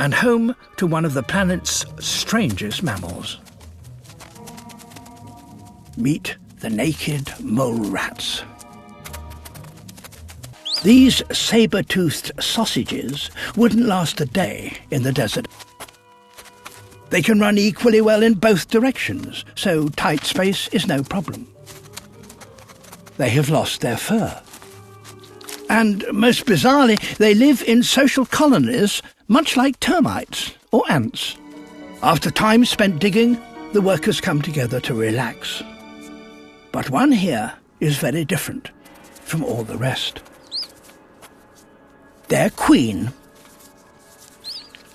and home to one of the planet's strangest mammals. Meet the naked mole rats. These saber-toothed sausages wouldn't last a day in the desert. They can run equally well in both directions, so tight space is no problem. They have lost their fur. And, most bizarrely, they live in social colonies, much like termites or ants. After time spent digging, the workers come together to relax. But one here is very different from all the rest. Their queen,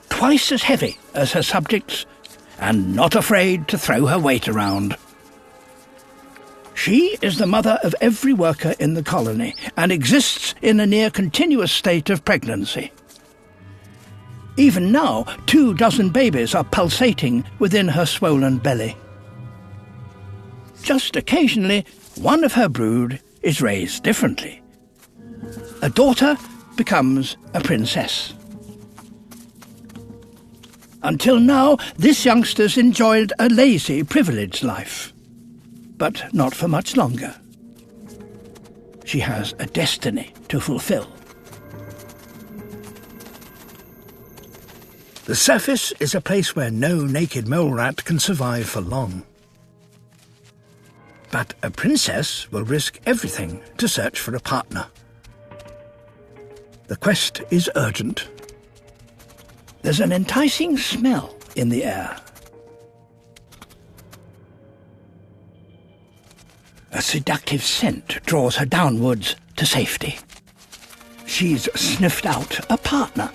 twice as heavy as her subjects, and not afraid to throw her weight around. She is the mother of every worker in the colony and exists in a near-continuous state of pregnancy. Even now, 24 babies are pulsating within her swollen belly. Just occasionally, one of her brood is raised differently. A daughter becomes a princess. Until now, this youngster's enjoyed a lazy, privileged life. But not for much longer. She has a destiny to fulfill. The surface is a place where no naked mole rat can survive for long. But a princess will risk everything to search for a partner. The quest is urgent. There's an enticing smell in the air. A seductive scent draws her downwards to safety. She's sniffed out a partner.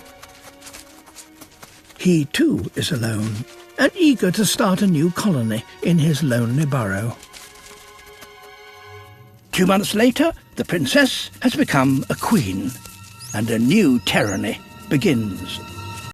He too is alone and eager to start a new colony in his lonely burrow. 2 months later, the princess has become a queen, and a new tyranny begins